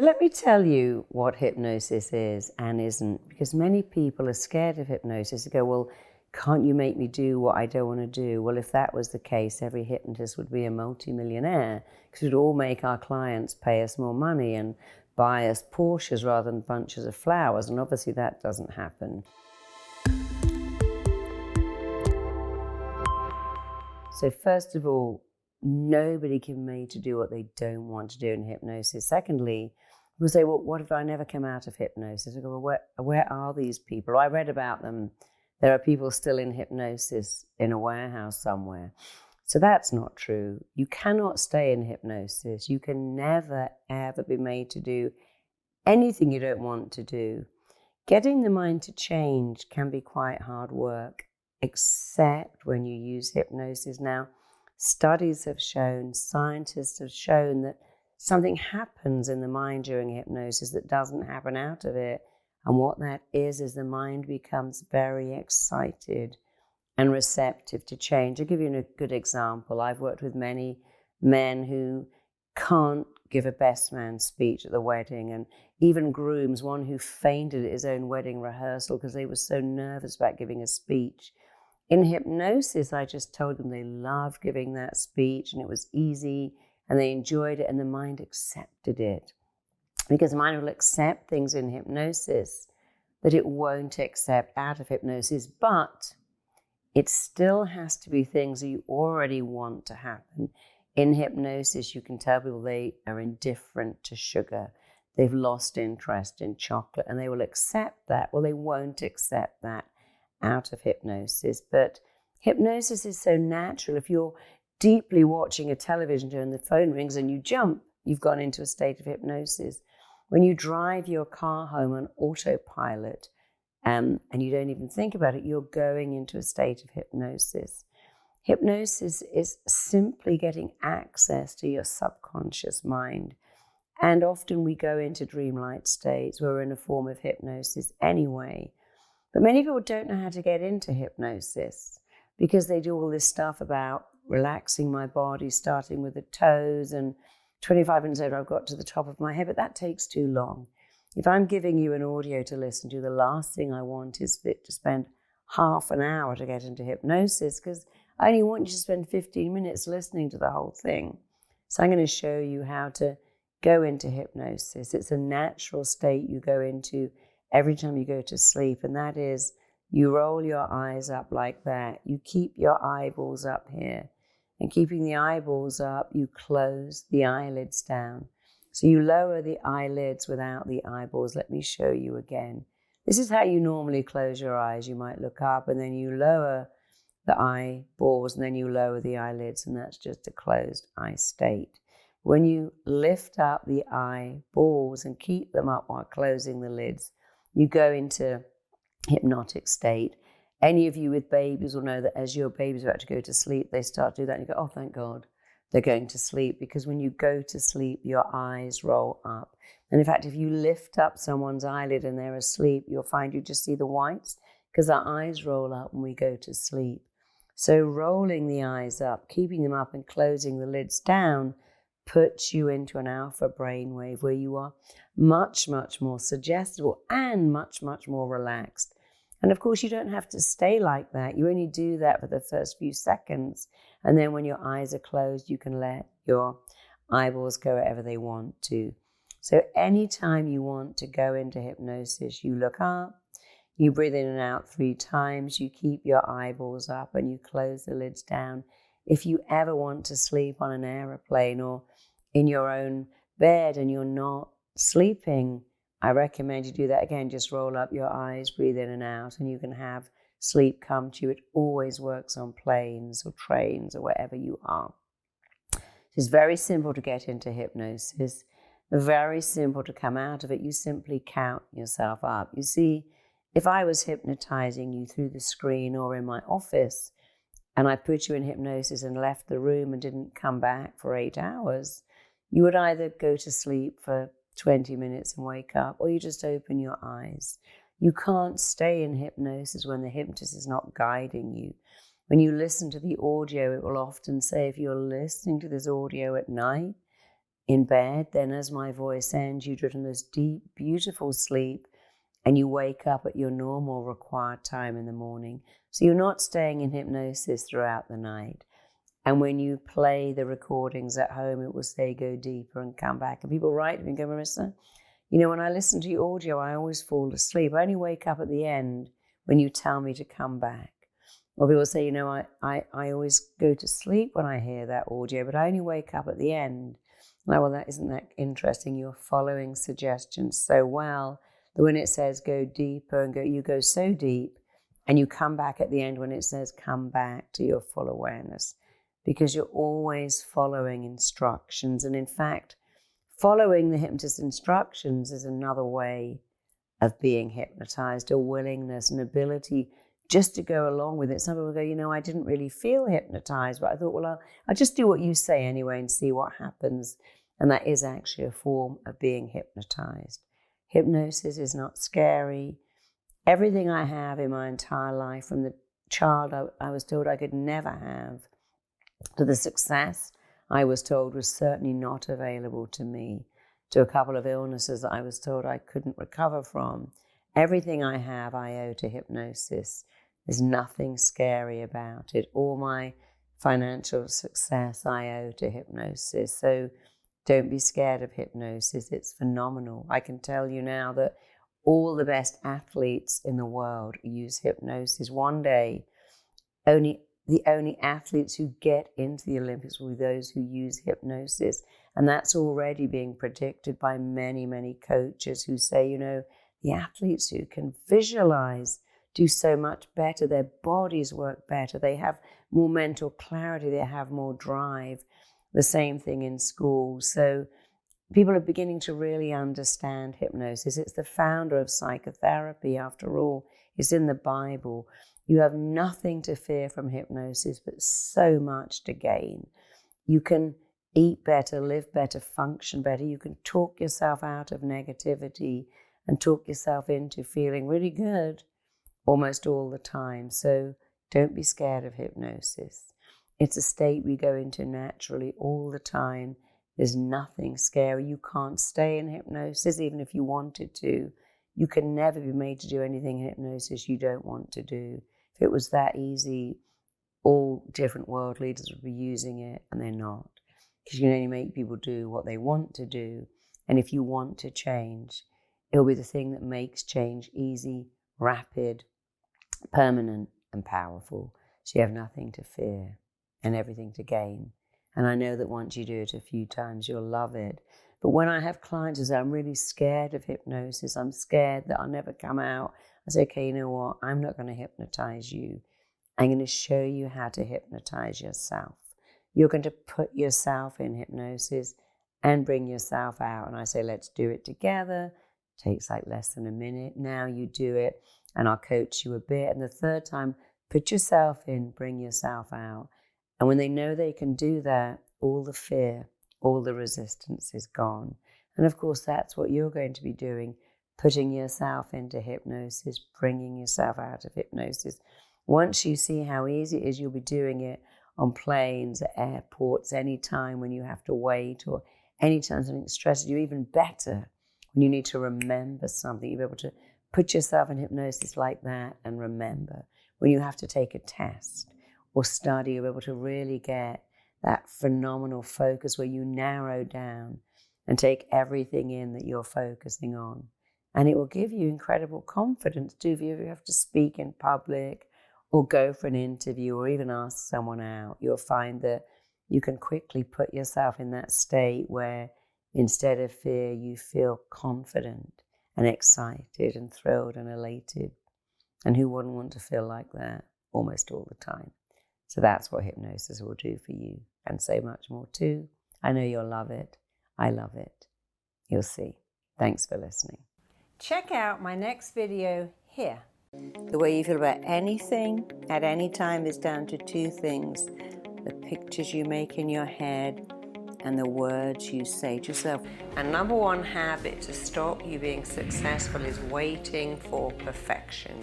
Let me tell you what hypnosis is and isn't, because many people are scared of hypnosis. They go, well, can't you make me do what I don't want to do? Well, if that was the case, every hypnotist would be a multimillionaire, because we'd all make our clients pay us more money and buy us Porsches rather than bunches of flowers, and obviously that doesn't happen. So first of all, nobody can be made to do what they don't want to do in hypnosis. Secondly, people say, well, what if I never come out of hypnosis? I go, well, where are these people? I read about them. There are people still in hypnosis in a warehouse somewhere. So that's not true. You cannot stay in hypnosis. You can never, ever be made to do anything you don't want to do. Getting the mind to change can be quite hard work, except when you use hypnosis. Now, studies have shown, scientists have shown that something happens in the mind during hypnosis that doesn't happen out of it. And what that is the mind becomes very excited and receptive to change. I'll give you a good example. I've worked with many men who can't give a best man speech at the wedding, and even grooms, one who fainted at his own wedding rehearsal because they were so nervous about giving a speech. In hypnosis, I just told them they loved giving that speech and it was easy and they enjoyed it and the mind accepted it. Because the mind will accept things in hypnosis that it won't accept out of hypnosis, but it still has to be things that you already want to happen. In hypnosis, you can tell people they are indifferent to sugar. They've lost interest in chocolate and they will accept that. Well, they won't accept that out of hypnosis. But hypnosis is so natural. If you're deeply watching a television show and the phone rings and you jump, you've gone into a state of hypnosis. When you drive your car home on autopilot and you don't even think about it, you're going into a state of hypnosis. Hypnosis is simply getting access to your subconscious mind. And often we go into dreamlike states where we're in a form of hypnosis anyway. But many people don't know how to get into hypnosis because they do all this stuff about relaxing my body, starting with the toes, and 25 minutes later I've got to the top of my head, but that takes too long. If I'm giving you an audio to listen to, the last thing I want is to spend half an hour to get into hypnosis, because I only want you to spend 15 minutes listening to the whole thing. So I'm going to show you how to go into hypnosis. It's a natural state you go into every time you go to sleep, and that is you roll your eyes up like that. You keep your eyeballs up here. And keeping the eyeballs up, you close the eyelids down. So you lower the eyelids without the eyeballs. Let me show you again. This is how you normally close your eyes. You might look up and then you lower the eyeballs and then you lower the eyelids, and that's just a closed eye state. When you lift up the eyeballs and keep them up while closing the lids, you go into hypnotic state. Any of you with babies will know that as your baby's about to go to sleep, they start to do that and you go, oh, thank God, they're going to sleep. Because when you go to sleep, your eyes roll up. And in fact, if you lift up someone's eyelid and they're asleep, you'll find you just see the whites because our eyes roll up when we go to sleep. So rolling the eyes up, keeping them up and closing the lids down puts you into an alpha brainwave where you are much, much more suggestible and much, much more relaxed. And of course, you don't have to stay like that. You only do that for the first few seconds. And then when your eyes are closed, you can let your eyeballs go wherever they want to. So anytime you want to go into hypnosis, you look up, you breathe in and out 3 times, you keep your eyeballs up and you close the lids down. If you ever want to sleep on an aeroplane or in your own bed and you're not sleeping, I recommend you do that again. Just roll up your eyes, breathe in and out, and you can have sleep come to you. It always works on planes or trains or wherever you are. It's very simple to get into hypnosis, very simple to come out of it. You simply count yourself up. You see, if I was hypnotizing you through the screen or in my office, and I put you in hypnosis and left the room and didn't come back for 8 hours, you would either go to sleep for 20 minutes and wake up, or you just open your eyes. You can't stay in hypnosis when the hypnotist is not guiding you. When you listen to the audio, it will often say, if you're listening to this audio at night, in bed. Then as my voice ends, you drift in this deep, beautiful sleep, and you wake up at your normal required time in the morning. So you're not staying in hypnosis throughout the night. And when you play the recordings at home, it will say go deeper and come back. And people write to me and go, Marisa, when I listen to your audio, I always fall asleep. I only wake up at the end when you tell me to come back. Or people say, I always go to sleep when I hear that audio, but I only wake up at the end. Well, isn't that interesting? You're following suggestions so well that when it says go deeper and you go so deep, and you come back at the end when it says come back to your full awareness, because you're always following instructions. And in fact, following the hypnotist instructions is another way of being hypnotized, a willingness, an ability just to go along with it. Some people go, I didn't really feel hypnotized, but I thought, well, I'll just do what you say anyway and see what happens. And that is actually a form of being hypnotized. Hypnosis is not scary. Everything I have in my entire life, from the child I was told I could never have, to the success I was told was certainly not available to me, to a couple of illnesses that I was told I couldn't recover from. Everything I have, I owe to hypnosis. There's nothing scary about it. All my financial success, I owe to hypnosis. So don't be scared of hypnosis. It's phenomenal. I can tell you now that all the best athletes in the world use hypnosis. One day, the only athletes who get into the Olympics will be those who use hypnosis. And that's already being predicted by many, many coaches who say, the athletes who can visualize do so much better. Their bodies work better. They have more mental clarity. They have more drive. The same thing in school. So people are beginning to really understand hypnosis. It's the founder of psychotherapy, after all. It's in the Bible. You have nothing to fear from hypnosis, but so much to gain. You can eat better, live better, function better. You can talk yourself out of negativity and talk yourself into feeling really good almost all the time. So don't be scared of hypnosis. It's a state we go into naturally all the time. There's nothing scary. You can't stay in hypnosis even if you wanted to. You can never be made to do anything in hypnosis you don't want to do. If it was that easy, all different world leaders would be using it, and they're not. Because you can only make people do what they want to do. And if you want to change, it'll be the thing that makes change easy, rapid, permanent, and powerful. So you have nothing to fear and everything to gain. And I know that once you do it a few times, you'll love it. But when I have clients who say, I'm really scared of hypnosis, I'm scared that I'll never come out, I say, okay, you know what? I'm not going to hypnotize you. I'm going to show you how to hypnotize yourself. You're going to put yourself in hypnosis and bring yourself out. And I say, let's do it together. It takes like less than a minute. Now you do it, and I'll coach you a bit. And the third time, put yourself in, bring yourself out. And when they know they can do that, all the fear, all the resistance is gone. And of course, that's what you're going to be doing, putting yourself into hypnosis, bringing yourself out of hypnosis. Once you see how easy it is, you'll be doing it on planes, at airports, anytime when you have to wait, or anytime something stresses you. Even better, when you need to remember something, you'll be able to put yourself in hypnosis like that and remember. When you have to take a test or study, you'll be able to really get that phenomenal focus where you narrow down and take everything in that you're focusing on. And it will give you incredible confidence too. If you ever have to speak in public or go for an interview or even ask someone out, you'll find that you can quickly put yourself in that state where instead of fear, you feel confident and excited and thrilled and elated. And who wouldn't want to feel like that almost all the time? So that's what hypnosis will do for you, and so much more too. I know you'll love it. I love it. You'll see. Thanks for listening. Check out my next video here. The way you feel about anything at any time is down to two things: the pictures you make in your head and the words you say to yourself. And number one habit to stop you being successful is waiting for perfection.